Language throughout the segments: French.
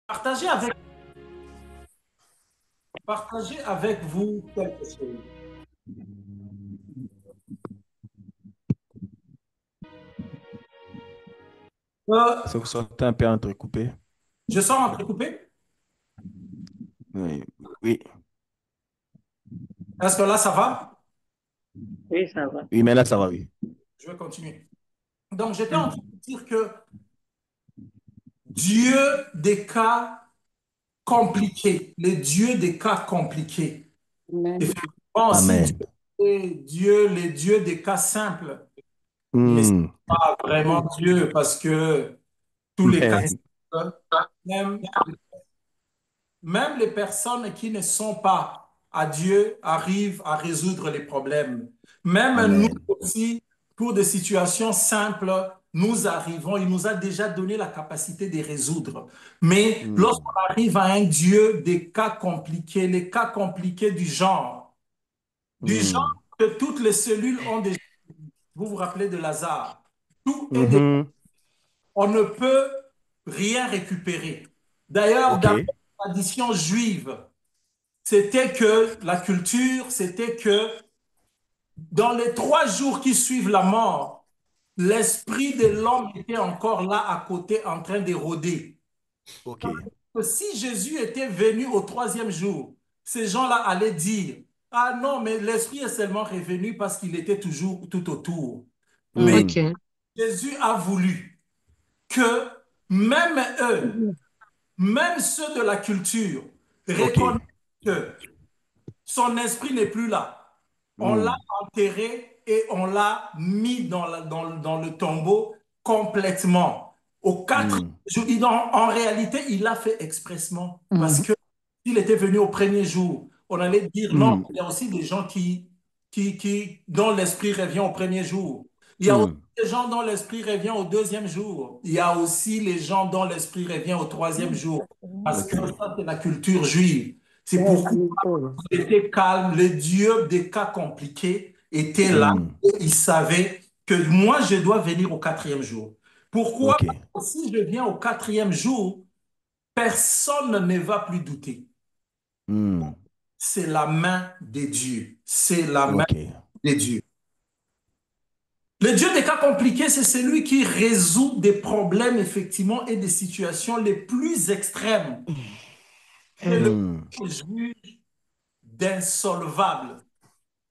Partagez avec, partagez avec vous quelque chose. Est-ce que Euh, vous sentez un peu entrecoupé? je sors entrecoupé. Oui, oui, Est-ce que là, ça va? Oui, ça va. oui, mais là, ça va, oui. Je vais continuer. Donc, j'étais en Mm. train de dire que Dieu des cas compliqués, le Dieu des cas compliqués. Amen. Effectivement, aussi, Amen. les dieux des cas simples, il n'est Hmm. pas vraiment Dieu parce que tous les cas Amen. simples, même même les personnes qui ne sont pas à Dieu arrivent à résoudre les problèmes. Même nous Amen. aussi, pour des situations simples, nous arrivons, il nous a déjà donné la capacité de les résoudre. Mais lorsqu'on Hmm. arrive à un Dieu des cas compliqués, les cas compliqués du Hmm. genre que toutes les cellules ont déjà, vous vous rappelez de Lazare, tout est déjà, Mhm. on ne peut rien récupérer. D'ailleurs, dans OK. la tradition juive, c'était que la culture, c'était que dans les 3 jours qui suivent la mort, l'esprit de l'homme était encore là à côté en train d'éroder. OK. Si Jésus était venu au 3e jour, ces gens-là allaient dire, ah non, mais l'esprit est seulement revenu parce qu'il était toujours tout autour. Mais Hmm. OK. Jésus a voulu que même eux, Mhm. même ceux de la culture, reconnaissent OK. que son esprit n'est plus là. On l'a Hmm. enterré et on l'a mis dans le tombeau complètement. Au 4 Hmm. jours, en réalité, il l'a fait expressement parce Mhm. que s'il était venu au premier jour, on allait dire non, Hmm. il y a aussi des gens dont l'esprit revient au premier jour. Il y a aussi Hmm. des gens dont l'esprit revient au 2e jour. Il y a aussi les gens dont l'esprit revient au 3e jour. Parce que OK. ça, c'est la culture juive. C'est Ouais, pourquoi bientôt. il était calme, le Dieu des cas compliqués était là Hmm. et il savait que moi, je dois venir au 4e jour. Pourquoi? OK. Parce que si je viens au 4e jour, personne ne va plus douter. Hmm. C'est la main de Dieu. C'est la main OK. de Dieu. Le Dieu des cas compliqués, c'est celui qui résout des problèmes, effectivement, et des situations les plus extrêmes. C'est le Hmm. juge d'insolvable.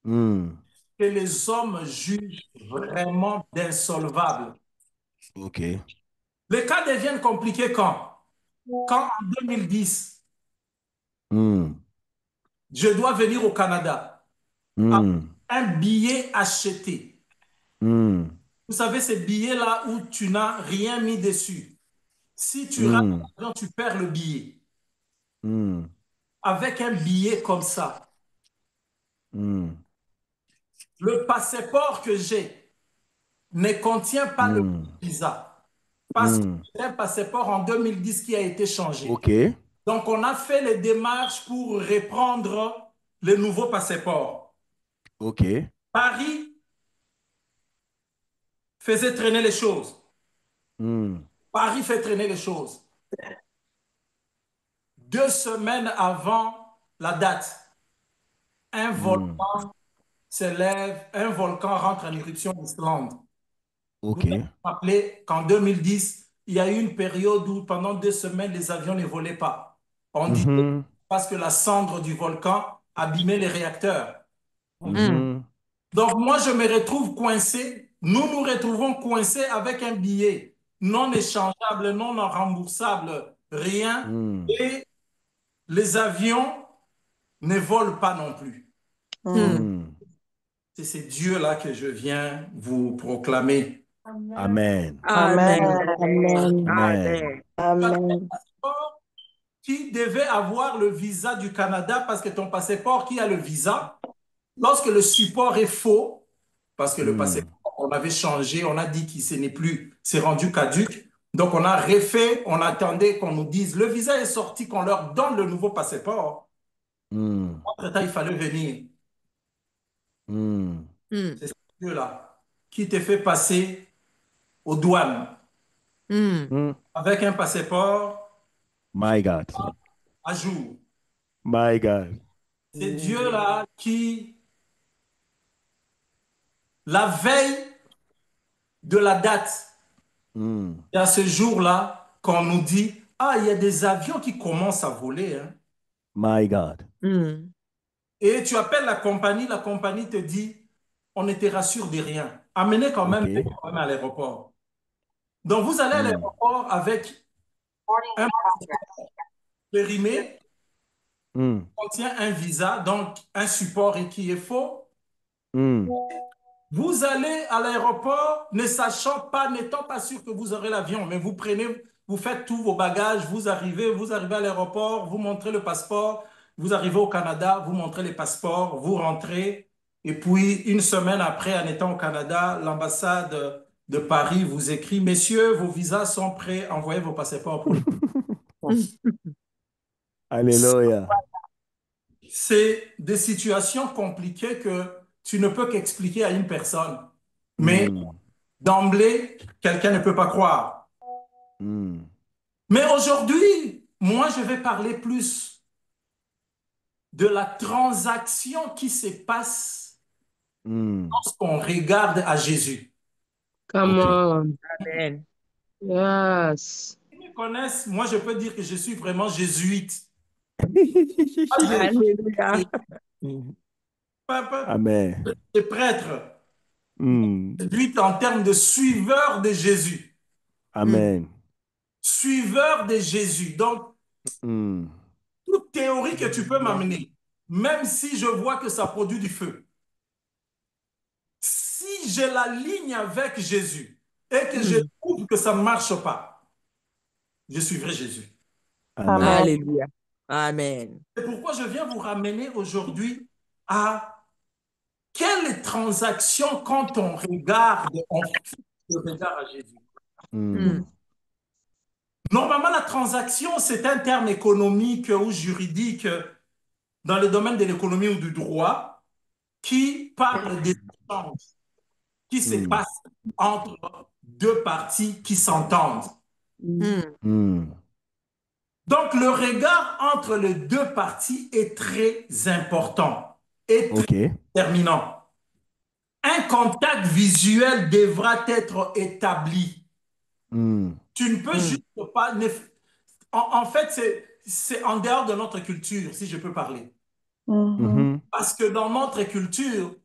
Hmm. Que les hommes jugent vraiment d'insolvables. OK. Les cas deviennent compliqués quand? Quand en 2010, Hmm. je dois venir au Canada, avec Hmm. un billet acheté. Hmm. Vous savez, ces billets-là où tu n'as rien mis dessus. Si tu rates Hmm. l'avion, tu perds le billet. Hmm. Avec un billet comme ça, Hmm. le passeport que j'ai ne contient pas le Hmm. visa. Parce que Hmm. c'est un passeport en 2010 qui a été changé. OK. Donc, on a fait les démarches pour reprendre le nouveau passeport. OK. Paris faisait traîner les choses. Hmm. Paris fait traîner les choses. 2 semaines avant la date, un Hmm. volcan s'élève, un volcan rentre en éruption d'Islande. Vous vous OK. rappelez qu'en 2010, il y a eu une période où pendant 2 semaines, les avions ne volaient pas. On dit Mhm. parce que la cendre du volcan abîmait les réacteurs. Mm. Mhm. Donc moi, je me retrouve coincé. Nous nous retrouvons coincés avec un billet non échangeable, non remboursable, rien. Hmm. Et les avions ne volent pas non plus. Mm. Hmm. C'est ce Dieu-là que je viens vous proclamer. Amen. Amen. Amen. Amen. Amen. Amen. Qui devait avoir le visa du Canada parce que ton passeport qui a le visa, lorsque le support est faux, parce que le Hmm. passeport, on avait changé, on a dit qu'il ce n'est plus, c'est rendu caduc. Donc, on a refait, on attendait qu'on nous dise, le visa est sorti, qu'on leur donne le nouveau passeport. Hmm. Entre-temps, il fallait venir. Hmm. Mm. C'est ce Dieu-là qui te fait passer aux douanes Mm. Hmm. avec un passeport My God. à jour. My God. C'est Dieu-là qui, la veille de la date, Mm. et à ce jour-là, qu'on nous dit, ah, il y a des avions qui commencent à voler, hein. My God. Mm. Et tu appelles la compagnie te dit, on ne te rassure de rien. Amenez quand même, OK. quand même à l'aéroport. Donc, vous allez à Mm. l'aéroport avec un périmé Mm. qui contient un visa, donc un support et qui est faux. Mm. Vous allez à l'aéroport ne sachant pas, n'étant pas sûr que vous aurez l'avion, mais vous prenez, vous faites tous vos bagages, vous arrivez à l'aéroport, vous montrez le passeport, vous arrivez au Canada, vous montrez les passeports, vous rentrez, et puis une semaine après, en étant au Canada, l'ambassade de Paris vous écrit, Messieurs, vos visas sont prêts, envoyez vos passeports pour le... Alléluia. C'est des situations compliquées que tu ne peux qu'expliquer à une personne, mais Mm. d'emblée, quelqu'un ne peut pas croire. Mm. Mais aujourd'hui, moi, je vais parler plus de la transaction qui se passe Mm. lorsqu'on regarde à Jésus. Come OK. on. Amen. Yes. Ceux qui me connaissent, moi, je peux dire que je suis vraiment jésuite. Alléluia. Pas Amen. de prêtre, Mm. jésuite en termes de suiveur de Jésus. Amen. Suiveur de Jésus. Donc, Mm. toute théorie que tu peux m'amener, même si je vois que ça produit du feu, si je la ligne avec Jésus et que je trouve que ça ne marche pas, je suivrai Jésus. Amen. Alléluia. Amen. C'est pourquoi je viens vous ramener aujourd'hui à quelle transaction quand on regarde, on fixe le regard à Jésus. Mm. Normalement, la transaction, c'est un terme économique ou juridique dans le domaine de l'économie ou du droit qui parle des échanges qui se Mm. passent entre deux parties qui s'entendent. Mm. Mm. Donc, le regard entre les deux parties est très important et très OK. déterminant. Un contact visuel devra être établi. Mm. Tu ne peux juste pas... En fait, c'est en dehors de notre culture, si je peux parler. Mhm. Parce que dans notre culture,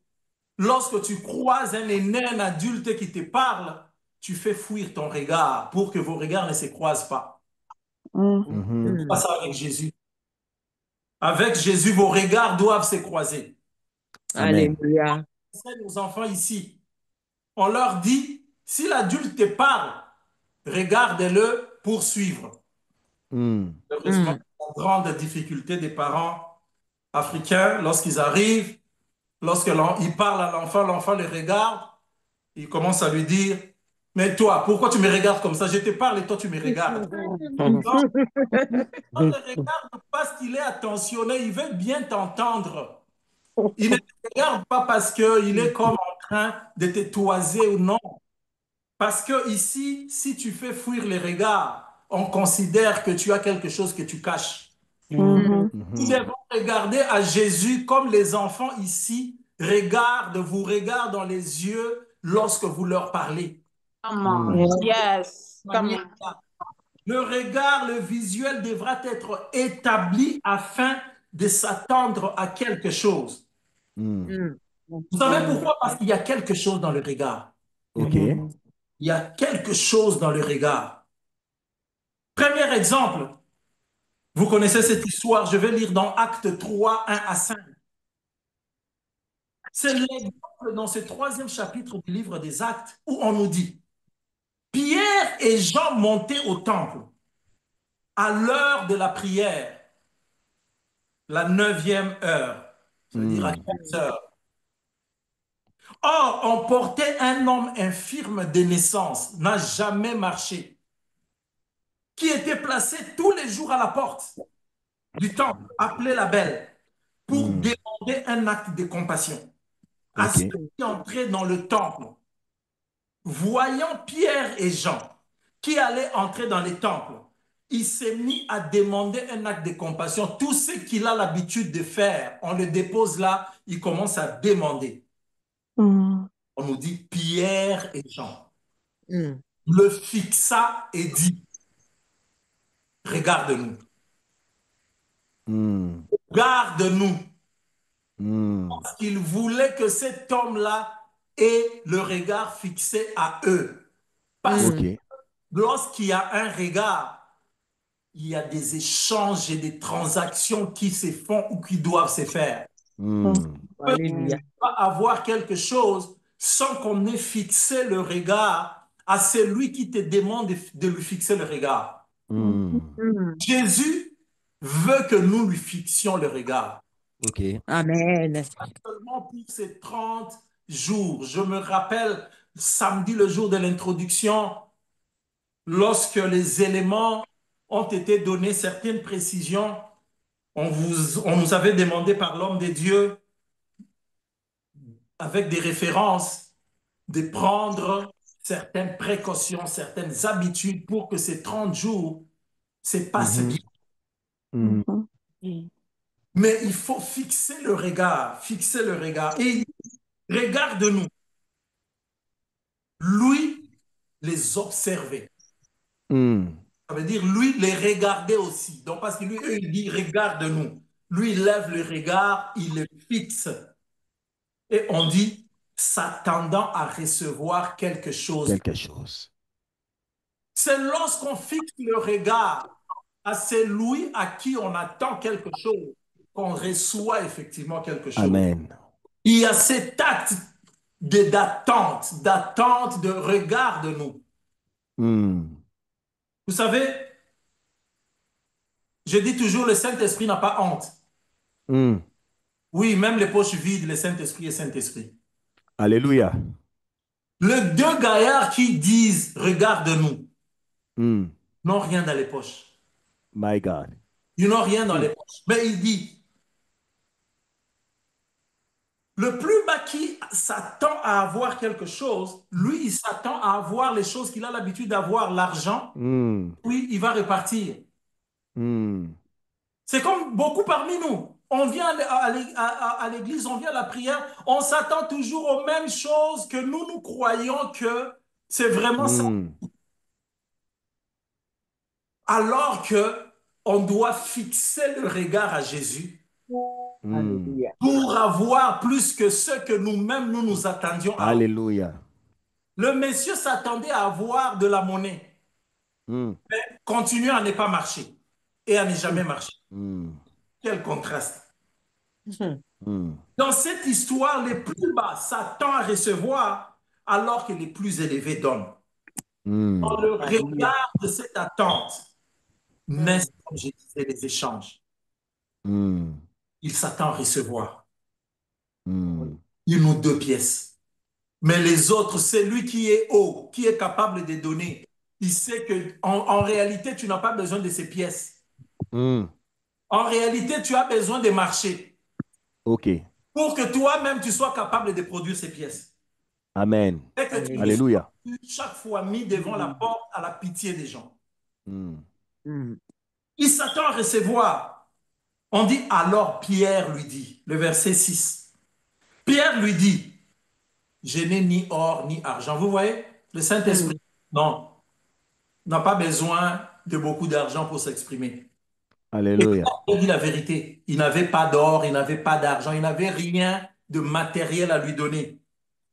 lorsque tu croises un adulte qui te parle, tu fais fuir ton regard pour que vos regards ne se croisent pas. Mhm. Pas ça avec Jésus. Avec Jésus, vos regards doivent se croiser. Amen. Alléluia. C'est nos enfants ici. On leur dit, si l'adulte te parle, regarde-le pour suivre. Mm. Heureusement, la grande difficulté des parents africains, lorsqu'ils arrivent, lorsqu'ils parlent à l'enfant, l'enfant les regarde, il commence à lui dire, mais toi, pourquoi tu me regardes comme ça? Je te parle et toi, tu me regardes. Donc, quand il regarde parce qu'il est attentionné, il veut bien t'entendre. Il ne te regarde pas parce qu'il est comme en train de te toiser ou non. Parce que ici, si tu fais fuir les regards, on considère que tu as quelque chose que tu caches. Nous Mhm. devons regarder à Jésus comme les enfants ici vous regardent dans les yeux lorsque vous leur parlez. Come Mm. on. Yes. Come Manière on. là. Le regard, le visuel devra être établi afin de s'attendre à quelque chose. Mm. Vous savez pourquoi? Parce qu'il y a quelque chose dans le regard. OK. Il y a quelque chose dans le regard. Premier exemple, vous connaissez cette histoire, je vais lire dans Acte 3, 1 à 5. C'est l'exemple dans ce troisième chapitre du livre des Actes où on nous dit, Pierre et Jean montaient au temple à l'heure de la prière, la neuvième heure, c'est-à-dire à Mm. 15 heures. Or, on portait un homme infirme de naissance, n'a jamais marché, qui était placé tous les jours à la porte du temple, appelé la Belle, pour Mm. demander un acte de compassion. À ceux OK. qui entraient dans le temple, voyant Pierre et Jean qui allaient entrer dans les temples, il s'est mis à demander un acte de compassion. Tout ce qu'il a l'habitude de faire, on le dépose là, il commence à demander. Mm. On nous dit Pierre et Jean. Mm. Le fixa et dit, regarde-nous, Mm. garde-nous. Mm. Parce qu'il voulait que cet homme-là ait le regard fixé à eux. Parce que OK. lorsqu'il y a un regard, il y a des échanges et des transactions qui se font ou qui doivent se faire. Mm. On ne peut Alléluia. pas avoir quelque chose sans qu'on ait fixé le regard à celui qui te demande de lui fixer le regard. Mm. Mm. Jésus veut que nous lui fixions le regard. OK. Amen. Seulement pour ces 30 jours. Je me rappelle samedi, le jour de l'introduction, lorsque les éléments ont été donnés, certaines précisions, on nous avait demandé par l'homme de Dieu, avec des références, de prendre certaines précautions, certaines habitudes pour que ces 30 jours se passent Mhm. bien. Mm. Mhm. Mais il faut fixer le regard, fixer le regard. Et il dit, regarde-nous. Lui les observait. Mm. Ça veut dire lui les regardait aussi. Donc parce que lui, eux, il dit regarde-nous. Lui, il lève le regard, il le fixe. Et on dit s'attendant à recevoir quelque chose. Quelque chose. C'est lorsqu'on fixe le regard à celui à qui on attend quelque chose qu'on reçoit effectivement quelque chose. Amen. Il y a cet acte d'attente, de regard de nous. Mm. Vous savez, je dis toujours, le Saint-Esprit n'a pas honte. Mm. Oui, même les poches vides, le Saint-Esprit est Saint-Esprit. Alléluia. Les deux gaillards qui disent, regarde-nous, Mm. n'ont rien dans les poches. My God. Ils n'ont rien dans les poches. Mais il dit, le plus bas qui s'attend à avoir quelque chose, lui, il s'attend à avoir les choses qu'il a l'habitude d'avoir, l'argent. Mm. Oui, il va repartir. Mm. C'est comme beaucoup parmi nous. On vient à l'église, on vient à la prière, on s'attend toujours aux mêmes choses que nous croyons que c'est vraiment ça. Mm. Alors que on doit fixer le regard à Jésus Mm. Alléluia. pour avoir plus que ce que nous-mêmes nous attendions à avoir. Alléluia. Le monsieur s'attendait à avoir de la monnaie, Mm. mais continue à ne pas marcher et à ne jamais marcher. Mm. Quel contraste. Mm. Dans cette histoire, les plus bas s'attendent à recevoir alors que les plus élevés donnent. Mm. Dans le regard de cette attente, naissent, comme je disais, les échanges. Mm. Il s'attend à recevoir. Mm. Il nous 2 pièces. Mais les autres, c'est lui qui est haut, qui est capable de donner. Il sait que en réalité, tu n'as pas besoin de ces pièces. Mm. En réalité, tu as besoin de marcher OK. pour que toi-même, tu sois capable de produire ces pièces. Amen. Et que tu ne Alléluia. sois plus chaque fois mis devant la porte à la pitié des gens. Mm. Mm. Il s'attend à recevoir. On dit alors Pierre lui dit, le verset 6. Pierre lui dit, je n'ai ni or ni argent. Vous voyez, le Saint-Esprit, non, n'a pas besoin de beaucoup d'argent pour s'exprimer. Et Alléluia. il dit la vérité. Il n'avait pas d'or, il n'avait pas d'argent, il n'avait rien de matériel à lui donner.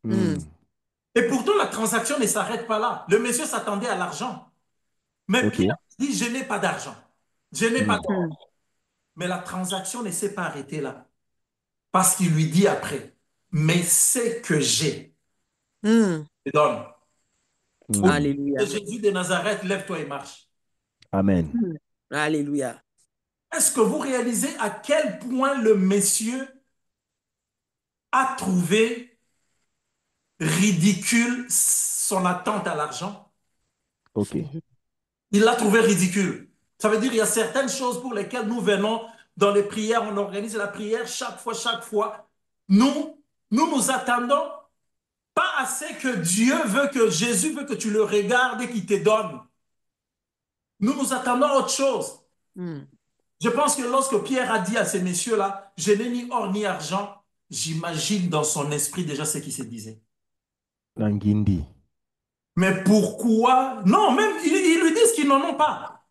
Mm. Et pourtant, la transaction ne s'arrête pas là. Le monsieur s'attendait à l'argent. Mais OK. Pierre dit, je n'ai pas d'argent, je n'ai pas Mm. d'or. Mais la transaction ne s'est pas arrêtée là. Parce qu'il lui dit après, mais ce que j'ai, Mm. je donne. Mm. Alléluia. Jésus de Nazareth, lève-toi et marche. Amen. Mm. Alléluia. Est-ce que vous réalisez à quel point le monsieur a trouvé ridicule son attente à l'argent? OK. Il l'a trouvé ridicule. Ça veut dire qu'il y a certaines choses pour lesquelles nous venons dans les prières, on organise la prière chaque fois. Nous attendons pas assez que Dieu veut que Jésus veut que tu le regardes et qu'il te donne. Nous nous attendons à autre chose. Mm. Je pense que lorsque Pierre a dit à ces messieurs-là, je n'ai ni or ni argent, j'imagine dans son esprit déjà ce qu'il se disait. Nangindi. Mais pourquoi? Non, même ils lui disent qu'ils n'en ont pas.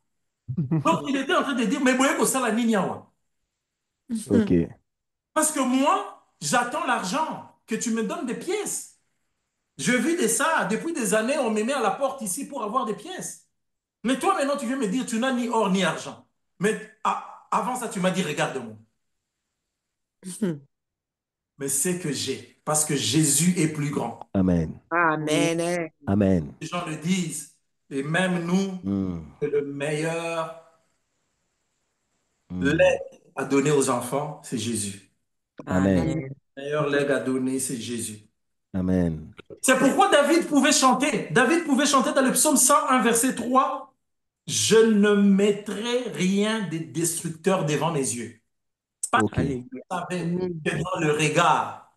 Donc il était en train de dire, mais voyez que ça la nignawa. Ok. Parce que moi, j'attends l'argent, que tu me donnes des pièces. Je vis de ça. Depuis des années, on me met à la porte ici pour avoir des pièces. Mais toi, maintenant, tu viens me dire, tu n'as ni or ni argent. Mais avant ça, tu m'as dit, regarde-moi. Mais c'est que j'ai, parce que Jésus est plus grand. Amen. Amen. Amen. Les gens le disent, et même nous, Mm. que le meilleur Mm. lait à donner aux enfants, c'est Jésus. Amen. Amen. Le meilleur lait à donner, c'est Jésus. Amen. C'est pourquoi David pouvait chanter. David pouvait chanter dans le psaume 101, verset 3. Je ne mettrai rien de destructeur devant mes yeux. Ok. Alléluia. Vous savez Amen. que dans le regard,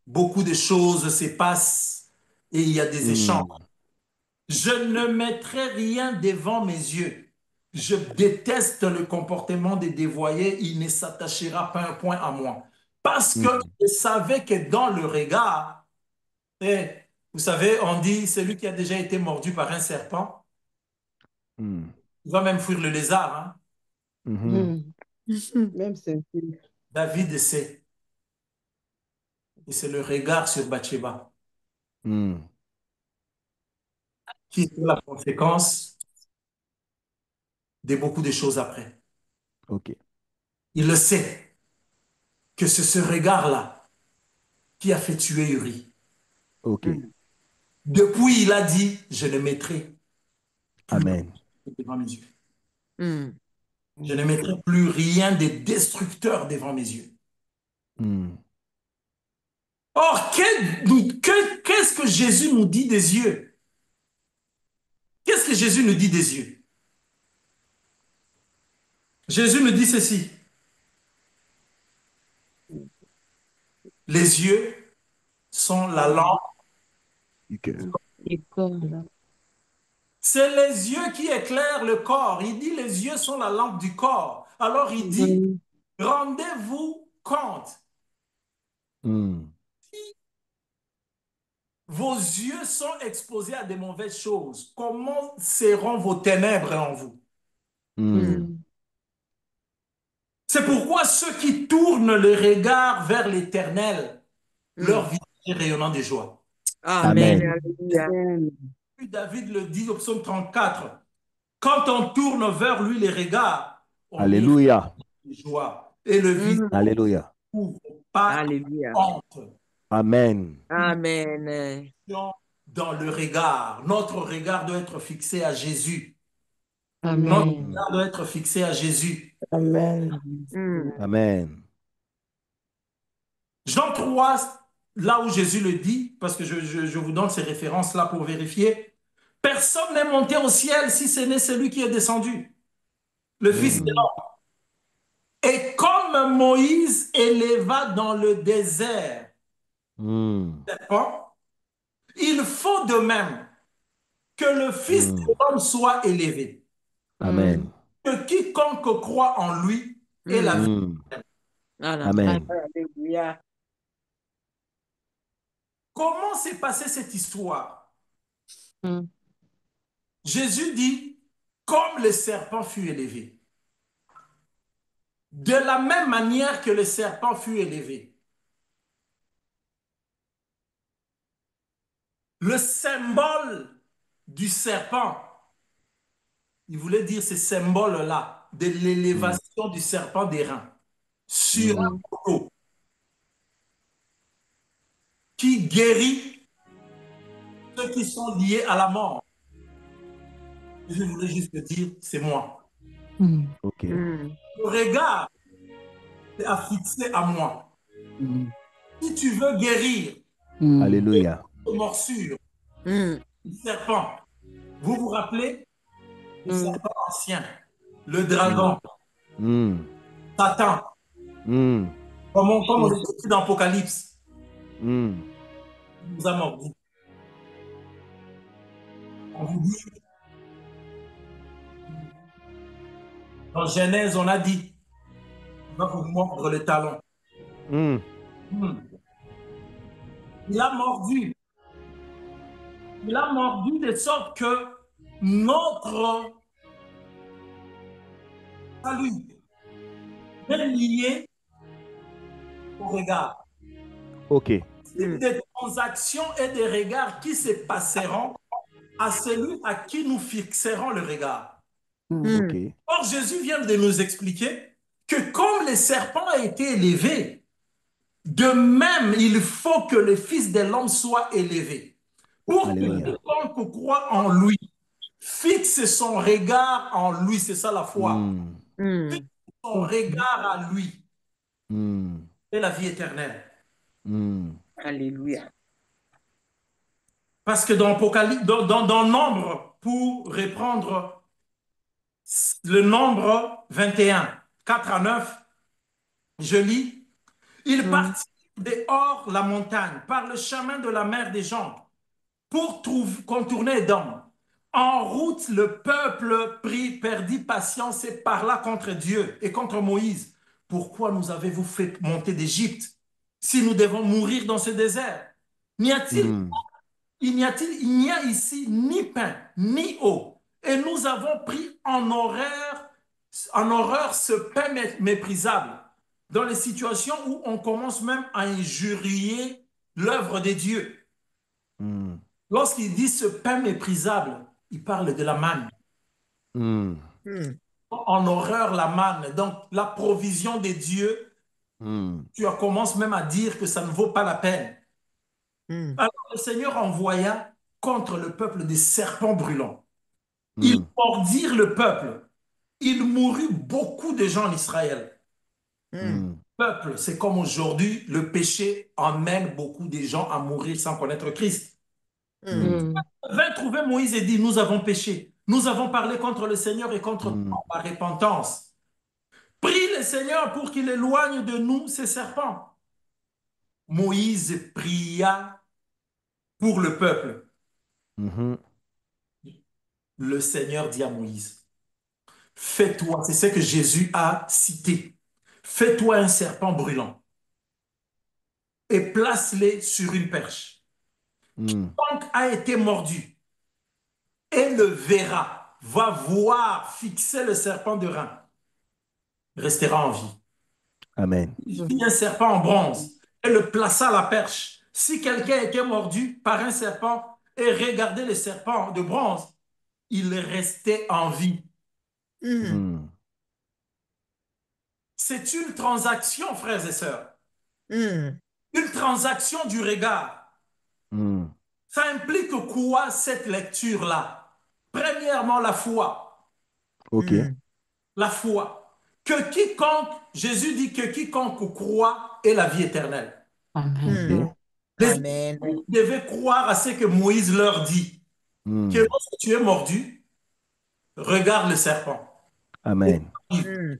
beaucoup de choses se passent et il y a des échanges. Mm. Je ne mettrai rien devant mes yeux. Je déteste le comportement des dévoyés. Il ne s'attachera pas un point à moi. Parce que Mm. je savais que dans le regard, et vous savez, on dit celui qui a déjà été mordu par un serpent, Mm. il va même fuir le lézard. Hein. Mhm. Même c'est David sait. Et c'est le regard sur Bathsheba Mm. qui est la conséquence de beaucoup de choses après. Ok. Il le sait que c'est ce regard-là qui a fait tuer Uri. Ok. Mm. Depuis, il a dit, je ne mettrai plus Amen. devant mes yeux. Mm. Je ne mettrai plus rien de destructeur devant mes yeux. Mm. Or, qu'est-ce que Jésus nous dit des yeux? Qu'est-ce que Jésus nous dit des yeux? Jésus nous dit ceci. Les yeux sont la lampe. Du cœur. école. C'est les yeux qui éclairent le corps. Il dit les yeux sont la lampe du corps. Alors il dit, Oui. rendez-vous compte. Mm. Vos yeux sont exposés à de mauvaises choses. Comment seront vos ténèbres en vous? Mm. C'est pourquoi ceux qui tournent le regard vers l'Éternel, leur Mm. visage est rayonnant de joie. Amen. Amen. Alléluia. Amen. Puis David le dit au psaume 34. Quand on tourne vers lui les regards, on est rayonnant Alléluia. de joie. Et le visage Mm. Alléluia. ne couvre pas Alléluia. honte. Amen. Amen. Dans le regard. Notre regard doit être fixé à Jésus. Notre Amen. Mm. regard doit être fixé à Jésus. Amen. Mm. Amen. Jean 3, là où Jésus le dit, parce que je vous donne ces références-là pour vérifier, personne n'est monté au ciel si ce n'est celui qui est descendu, le Fils de Mm. l'homme. Et comme Moïse éleva dans le désert, Mm. il faut de même que le Fils de Mm. l'homme soit élevé, Amen. que quiconque croit en lui ait la vie. Mm. Mm. Voilà. Amen. Alléluia. Comment s'est passée cette histoire? Mm. Jésus dit, comme le serpent fut élevé, de la même manière que le serpent fut élevé. Le symbole du serpent, il voulait dire ce symbole-là, de Mm. l'élévation du serpent des reins sur un Mm. Mm. poteau qui guérit ceux qui sont liés à la mort. Je voulais juste te dire, c'est moi. Mm. Ok. Mm. Le regard est affixé à moi. Mm. Si tu veux guérir Mm. Alléluia. une morsure, Mm. le serpent, vous vous rappelez le Mm. serpent ancien, le dragon, Mm. Satan, Mm. comme on est écrit dans l'Apocalypse, Mm. il nous a mordu. On vous dit, Dans Genèse, on a dit, il va vous mordre le talon. Mm. Il a mordu. Il a mordu de sorte que notre salut est lié au regard. OK. C'est des transactions et des regards qui se passeront à celui à qui nous fixerons le regard. OK. Or, Jésus vient de nous expliquer que comme le serpent a été élevé, de même, il faut que le Fils de l'homme soit élevé. Pour que Alléluia. quiconque croit en lui fixe son regard en lui, c'est ça la foi. Mm. Fixe son regard à lui Mm. et la vie éternelle. Mm. Alléluia. Parce que dans Apocalypse, dans Nombre, pour reprendre le nombre 21, 4 à 9, je lis, il partit dehors la montagne par le chemin de la mer des gens pour contourner Édom. En route, le peuple perdit patience et parla contre Dieu et contre Moïse. Pourquoi nous avez-vous fait monter d'Égypte si nous devons mourir dans ce désert? N'y a-t-il Mm. Il n'y a ici ni pain, ni eau. Et nous avons pris en horreur ce pain méprisable, dans les situations où on commence même à injurier l'œuvre de Dieu. Mm. Lorsqu'il dit ce pain méprisable, il parle de la manne. Mm. En horreur, la manne. Donc, la provision de Dieu, Mm. tu commences même à dire que ça ne vaut pas la peine. Alors, le Seigneur envoya contre le peuple des serpents brûlants. Ils mordirent le peuple. Il mourut beaucoup de gens en Israël. Mm. Peuple, c'est comme aujourd'hui, le péché emmène beaucoup de gens à mourir sans connaître Christ. Vint trouver Moïse et dit, nous avons péché. Nous avons parlé contre le Seigneur et contre la repentance. Prie le Seigneur pour qu'il éloigne de nous ces serpents. Moïse pria pour le peuple. Mhm. Le Seigneur dit à Moïse, fais-toi, c'est ce que Jésus a cité, fais-toi un serpent brûlant et place-les sur une perche. Mm. Quiconque a été mordu et le verra, va voir fixer le serpent de rein, restera en vie. Amen. Il fit un serpent en bronze et le plaça à la perche. Si quelqu'un était mordu par un serpent et regardait le serpent de bronze, il restait en vie. Mm. C'est une transaction, frères et sœurs. Mm. Une transaction du regard. Mm. Ça implique quoi cette lecture-là? Premièrement, la foi. OK. La foi. Que quiconque, Jésus dit que quiconque croit ait la vie éternelle. Amen. Les Amen. Israélites devaient croire à ce que Moïse leur dit. Mm. Que lorsque tu es mordu, regarde le serpent. Amen. Mm.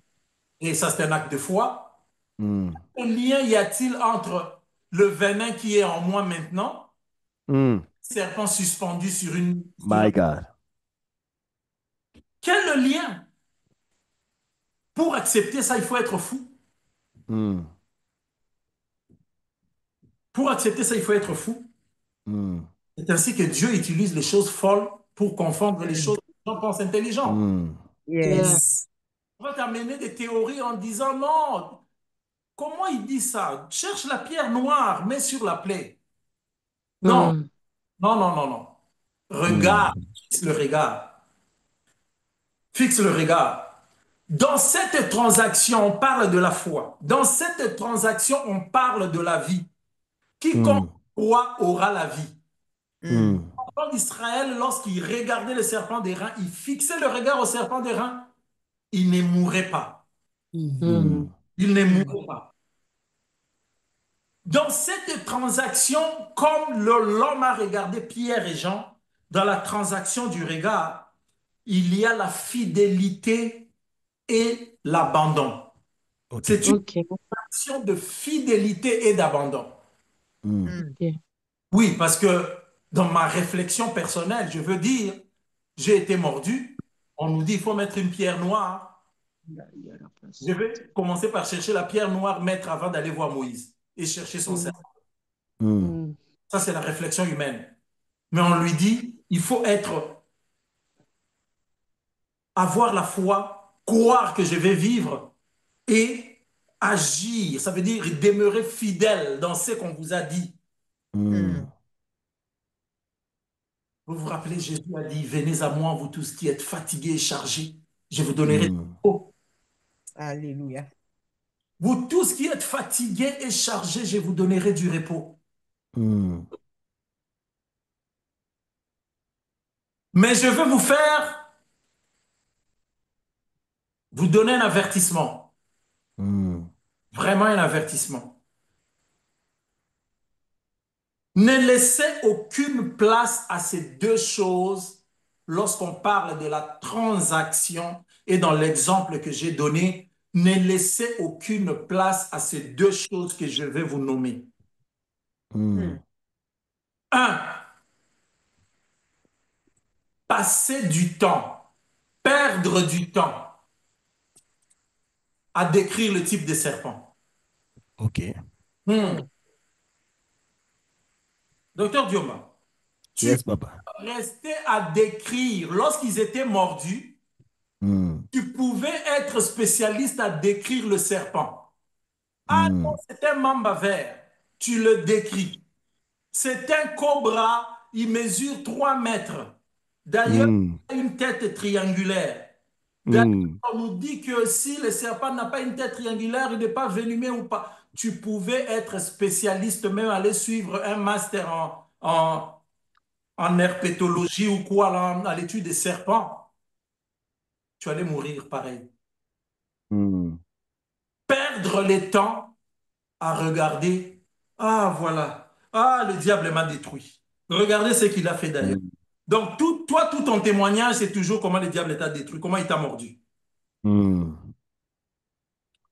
Et ça, c'est un acte de foi. Mm. Quel lien y a-t-il entre le venin qui est en moi maintenant, Mm. serpent suspendu sur une... My God. Quel est le lien? Pour accepter ça, il faut être fou. Mm. Pour accepter ça, il faut être fou. Mm. C'est ainsi que Dieu utilise les choses folles pour confondre les choses que les gens pensent intelligentes. Mm. Yes. On va t'amener des théories en disant non, comment il dit ça? Cherche la pierre noire, mets sur la plaie. Non, non, non, non, non. Regarde, fixe le regard. Fixe le regard. Dans cette transaction, on parle de la foi. Dans cette transaction, on parle de la vie. Quiconque croit aura la vie. Mm. L'enfant d'Israël, lorsqu'il regardait le serpent des reins, il fixait le regard au serpent des reins, il ne mourrait pas. Mm. Il ne mourrait pas. Dans cette transaction, comme l'homme a regardé Pierre et Jean, dans la transaction du regard, il y a la fidélité et l'abandon. C'est une Ok. action de fidélité et d'abandon. Mm. Oui, parce que dans ma réflexion personnelle, je veux dire, j'ai été mordu. On nous dit il faut mettre une pierre noire. Je vais commencer par chercher la pierre noire, maître, avant d'aller voir Moïse et chercher son serpent. Ça, c'est la réflexion humaine. Mais on lui dit, il faut avoir la foi, croire que je vais vivre et agir. Ça veut dire demeurer fidèle dans ce qu'on vous a dit. Vous vous rappelez, Jésus a dit, venez à moi, vous tous qui êtes fatigués et chargés, je vous donnerai du repos. Alléluia. Vous tous qui êtes fatigués et chargés, je vous donnerai du repos. Mais je veux vous donner un avertissement. Vraiment un avertissement. Ne laissez aucune place à ces deux choses lorsqu'on parle de la transaction et dans l'exemple que j'ai donné, ne laissez aucune place à ces deux choses que je vais vous nommer. Un, passer du temps, perdre du temps à décrire le type de serpent. OK. Docteur Dioma, tu Yes, papa. restais à décrire, lorsqu'ils étaient mordus, tu pouvais être spécialiste à décrire le serpent. Ah non, c'est un mamba vert, tu le décris. C'est un cobra, il mesure 3 mètres. D'ailleurs, il a une tête triangulaire. D'ailleurs, on nous dit que si le serpent n'a pas une tête triangulaire, il n'est pas venimeux ou pas. Tu pouvais être spécialiste, même aller suivre un master en herpétologie ou quoi, là, à l'étude des serpents. Tu allais mourir pareil. Perdre le temps à regarder. Ah, voilà. Ah, le diable m'a détruit. Regardez ce qu'il a fait d'ailleurs. Donc, tout ton témoignage, c'est toujours comment le diable t'a détruit, comment il t'a mordu.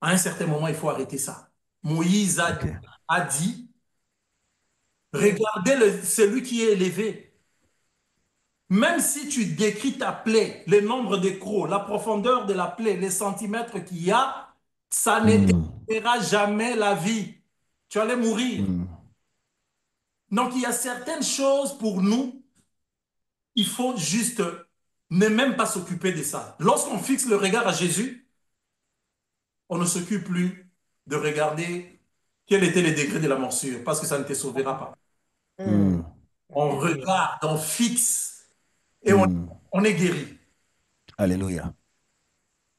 À un certain moment, il faut arrêter ça. Moïse a dit, regardez celui qui est élevé. Même si tu décris ta plaie, le nombre de crocs, la profondeur de la plaie, les centimètres qu'il y a, ça n'éteindra jamais la vie. Tu allais mourir. Donc, il y a certaines choses pour nous, il faut juste ne même pas s'occuper de ça. Lorsqu'on fixe le regard à Jésus, on ne s'occupe plus de regarder quel était le degré de la morsure, parce que ça ne te sauvera pas. On regarde, on fixe et on est guéri. Alléluia.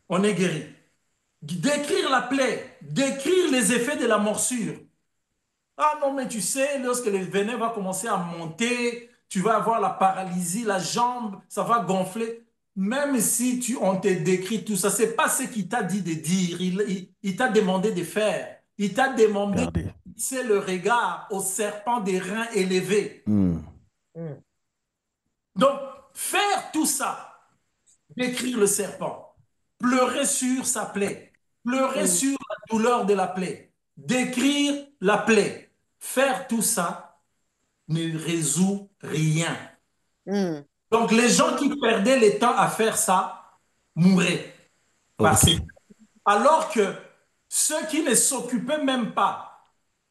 On est guéri. Décrire la plaie, décrire les effets de la morsure. Ah non, mais tu sais, lorsque le venin va commencer à monter, tu vas avoir la paralysie, la jambe, ça va gonfler. Même si on te décrit tout ça, ce n'est pas ce qu'il t'a dit de dire, il t'a demandé de faire. Il t'a demandé de fixer le regard au serpent des reins élevés. Donc, faire tout ça, décrire le serpent, pleurer sur sa plaie, pleurer sur la douleur de la plaie, décrire la plaie, faire tout ça ne résout rien. Donc, les gens qui perdaient le temps à faire ça mouraient. Alors que ceux qui ne s'occupaient même pas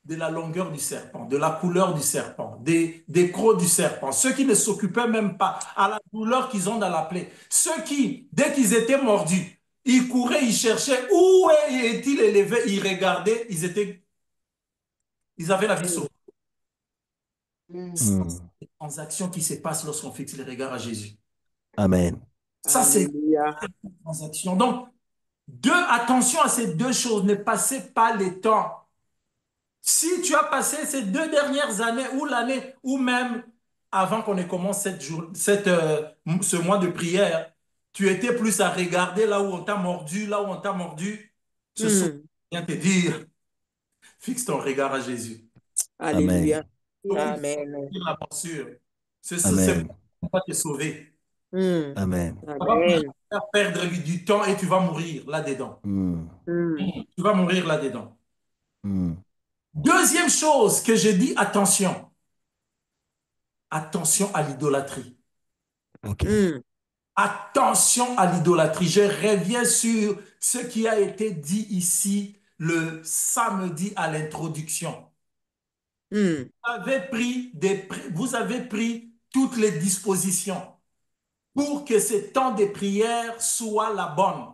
de la longueur du serpent, de la couleur du serpent, des crocs du serpent, ceux qui ne s'occupaient même pas à la douleur qu'ils ont dans la plaie, ceux qui, dès qu'ils étaient mordus, ils couraient, ils cherchaient où est-il élevé, ils regardaient, ils avaient la vie sauvée. C'est les transactions qui se passent lorsqu'on fixe les regards à Jésus. Amen. Ça, c'est une transaction. Donc, attention à ces deux choses, ne passez pas le temps. Si tu as passé ces 2 dernières années ou l'année, ou même avant qu'on ait commencé ce mois de prière, tu étais plus à regarder là où on t'a mordu, là où on t'a mordu. Ce soir, je viens te dire, fixe ton regard à Jésus. Alléluia. Amen. La morsure. C'est pour pas te sauver. Amen. Tu vas perdre du temps et tu vas mourir là-dedans. Tu vas mourir là-dedans. Deuxième chose que j'ai dit, attention. Attention à l'idolâtrie. Attention à l'idolâtrie. Je reviens sur ce qui a été dit ici le samedi à l'introduction. Mm. Vous avez pris toutes les dispositions pour que ce temps de prière soit la bonne.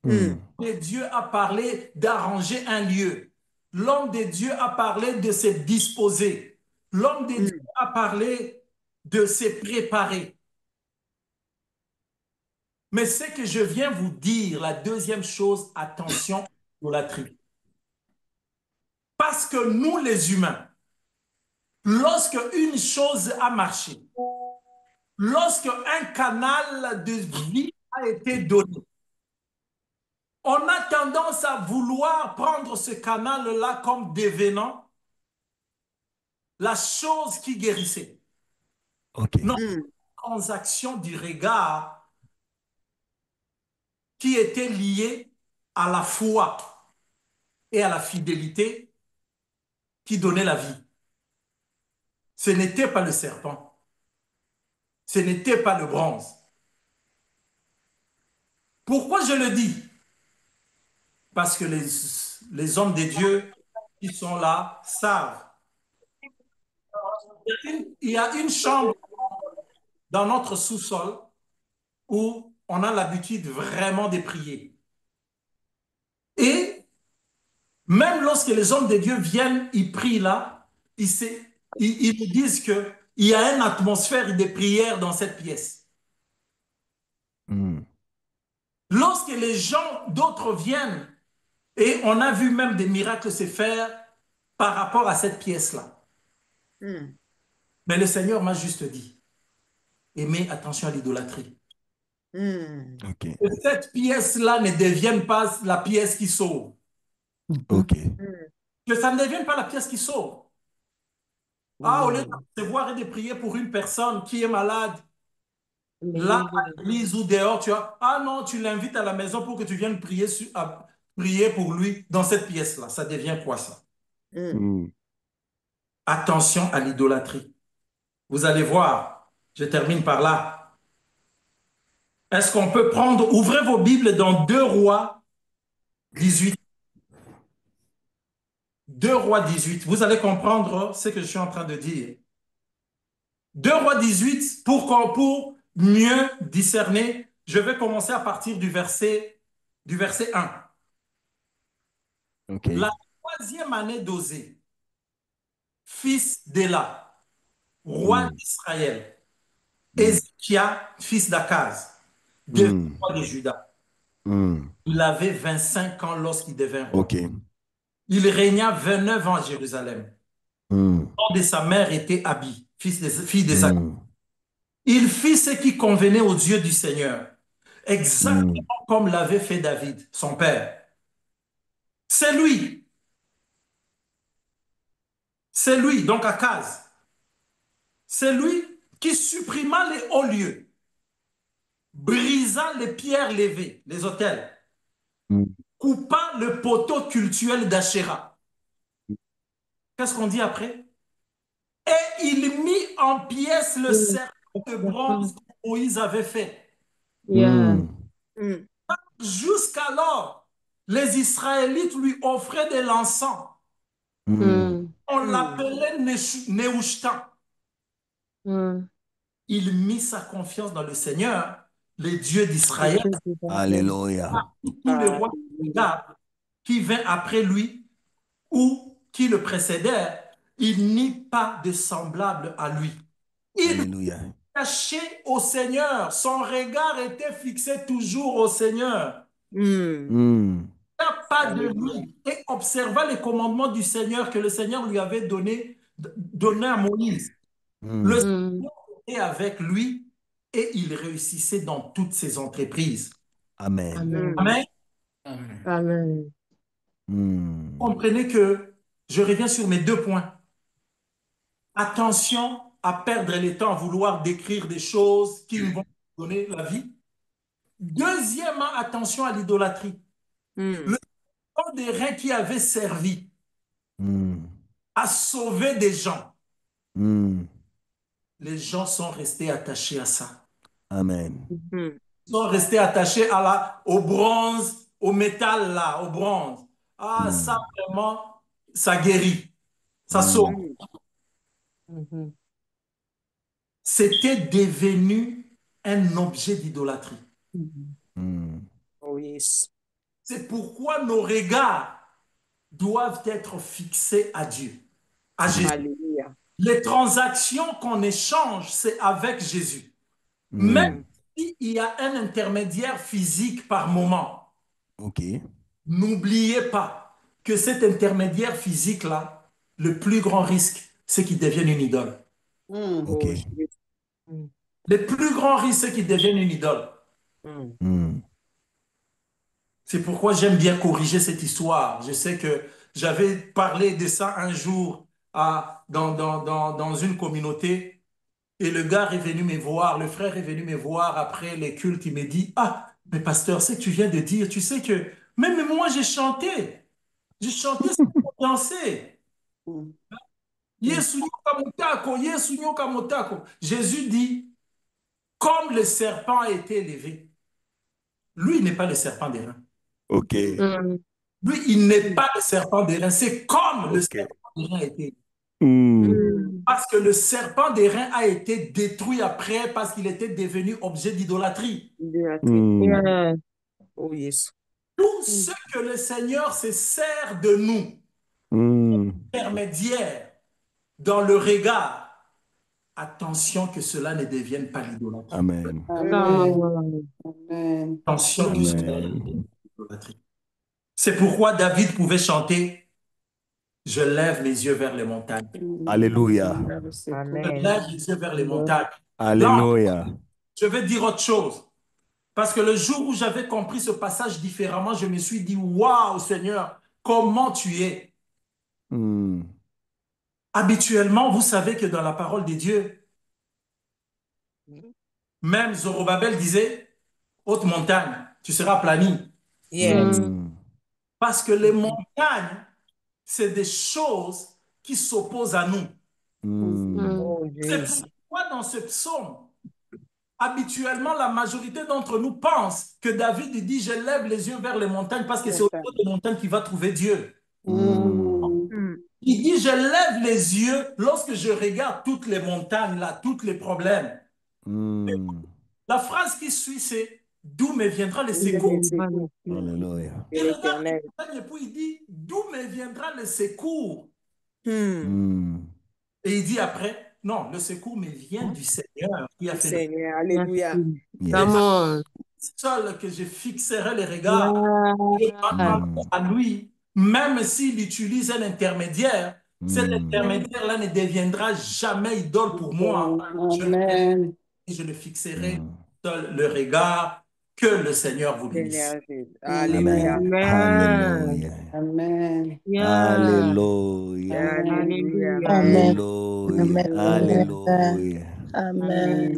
Mm. Et Dieu a parlé d'arranger un lieu. L'homme de Dieu a parlé de se disposer. L'homme de Dieu Mm. a parlé de se préparer. Mais ce que je viens vous dire, la deuxième chose, attention, l'idolâtrie. Parce que nous, les humains, lorsque une chose a marché, lorsque un canal de vie a été donné, on a tendance à vouloir prendre ce canal-là comme devenant la chose qui guérissait. OK. Non, Mm. transaction du regard qui était liée à la foi et à la fidélité qui donnait la vie. Ce n'était pas le serpent. Ce n'était pas le bronze. Pourquoi je le dis? Parce que les hommes de Dieu qui sont là savent. Il y a une chambre dans notre sous-sol où on a l'habitude vraiment de prier. Et même lorsque les hommes de Dieu viennent, ils prient là, ils nous disent qu'il y a une atmosphère de prière dans cette pièce. Mm. Lorsque les gens d'autres viennent, et on a vu même des miracles se faire par rapport à cette pièce-là. Mm. Mais le Seigneur m'a juste dit, aimez attention à l'idolâtrie. Mm. OK. Que cette pièce-là ne devienne pas la pièce qui sauve. OK. Mm. Que ça ne devienne pas la pièce qui sauve. Ah, au lieu de voir et de prier pour une personne qui est malade, là, à l'église ou dehors, tu as, ah non, tu l'invites à la maison pour que tu viennes prier, prier pour lui dans cette pièce-là. Ça devient quoi ça? Mm. Mm. Attention à l'idolâtrie. Vous allez voir, je termine par là. Est-ce qu'on peut prendre, ouvrez vos Bibles dans 2 Rois 18. 2 Rois 18. Vous allez comprendre ce que je suis en train de dire. 2 Rois 18, pour mieux discerner, je vais commencer à partir du verset 1. OK. La 3e année d'Osée, fils d'Éla, roi Mm. d'Israël, Mm. Ézéchias, fils d'Akaz, devint Mm. roi de Juda. Mm. Il avait 25 ans lorsqu'il devint roi. OK. Il régna 29 ans à Jérusalem. Mm. Le nom de sa mère était Abi, fille d'Ésaü. Mm. Il fit ce qui convenait au Dieu du Seigneur, Mm. exactement comme l'avait fait David, son père. C'est lui, donc Akaz, c'est lui qui supprima les hauts lieux, brisa les pierres levées, les autels, Mm. coupa le poteau cultuel d'Achéra. Qu'est-ce qu'on dit après? Et il mit en pièces le serpent de bronze que Moïse avait fait. Yeah. Mm. Mm. Jusqu'alors, les Israélites lui offraient de l'encens. Mm. On l'appelait Nehushtan. Il mit sa confiance dans le Seigneur, le Dieu d'Israël. Alléluia. Tous les rois de Juda qui vinrent après lui ou qui le précédèrent, il n'y pas de semblable à lui. Il Alléluia. cachait au Seigneur, son regard était fixé toujours au Seigneur. Mm. Mm. Il n'y a pas de lui et observa les commandements du Seigneur que le Seigneur lui avait donné à Moïse. Le Mm. Seigneur était avec lui et il réussissait dans toutes ses entreprises. Amen. Amen. Amen. Amen. Mm. Comprenez que je reviens sur mes 2 points. Attention à perdre le temps à vouloir décrire des choses qui vont donner la vie. Deuxièmement, attention à l'idolâtrie. Mm. Le sang des reins qui avait servi Mm. à sauver des gens, Mm. les gens sont restés attachés à ça. Amen. Mm. Ils sont restés attachés au bronze, au métal là, au bronze. Ah, ça Mm. vraiment, ça guérit, ça sauve. Mm. Mhm. C'était devenu un objet d'idolâtrie. Mhm. Mm. Oh, yes. C'est pourquoi nos regards doivent être fixés à Dieu, à Jésus. Alléluia. Les transactions qu'on échange, c'est avec Jésus. Même Mm. s'il y a un intermédiaire physique par moment, OK. n'oubliez pas que cet intermédiaire physique-là, le plus grand risque, c'est qu'il devienne une idole. Mm. OK. Oh, yes. Mhm. Le plus grand risque, c'est qu'il devienne une idole. Mm. Mm. C'est pourquoi j'aime bien corriger cette histoire. Je sais que j'avais parlé de ça un jour dans une communauté et le gars est venu me voir, le frère est venu me voir après les cultes. Il me dit, ah, mais pasteur, c'est que tu viens de dire, tu sais que même moi j'ai chanté sans danser. Mm. Yesu nyoka motako, Yesu nyoka motako. Jésus dit, comme le serpent a été élevé, lui il n'est pas le serpent des reins. OK. Mhm. Lui, il n'est pas le serpent des reins. C'est comme le OK. serpent des reins a été. Mm. Mm. Parce que le serpent des reins a été détruit après parce qu'il était devenu objet d'idolâtrie. Idolâtrie. Mm. Yeah. Oh, yes. Tout ce que le Seigneur se sert de nous, Mm. intermédiaire, dans le regard, attention que cela ne devienne pas l'idolâtrie. Amen. Amen. Amen. Amen. Attention que cela ne Amen. devienne pas l'idolâtrie. C'est pourquoi David pouvait chanter, je lève mes yeux vers les montagnes. Alléluia. Je Amen. lève les yeux vers les montagnes. Là, Alléluia. je vais dire autre chose. Parce que le jour où j'avais compris ce passage différemment, je me suis dit, waouh Seigneur, comment tu es. Mm. Habituellement, vous savez que dans la parole de Dieu, même Zorobabel disait, haute montagne, tu seras aplani. Yes. Mm. Parce que les montagnes, c'est des choses qui s'opposent à nous. Mm. Mhm. Oh, C'est yes. pourquoi dans ce psaume, habituellement, la majorité d'entre nous pense que David dit, je lève les yeux vers les montagnes parce que c'est au niveau des montagnes qu'il va trouver Dieu. Mm. Mm. Il dit, je lève les yeux lorsque je regarde toutes les montagnes, là, tous les problèmes. Mm. La phrase qui suit, c'est d'où me viendra le Le secours. secours Alléluia. de Il regarde les l'Éternel. montagnes et puis il dit, d'où me viendra le secours. Mm. Mm. Et il dit après, non, le secours me vient du Seigneur qui a fait le Seigneur, alléluia. Merci. Yes. Come on. seul que je fixerai les regards. Je Yeah. m'attends à lui, même s'il utilise un intermédiaire. Cet Mm. intermédiaire-là ne deviendra jamais idole pour moi. Amen. Je ne fixerai Mm. seul le regard que le Seigneur vous bénisse. Seigneur Jésus. Alléluia. Amen. Amen. Alléluia. Amen. Yeah. Alléluia. Alléluia. Hallelujah. Amen. Alléluia. Amen. Alléluia. Amen. Amen.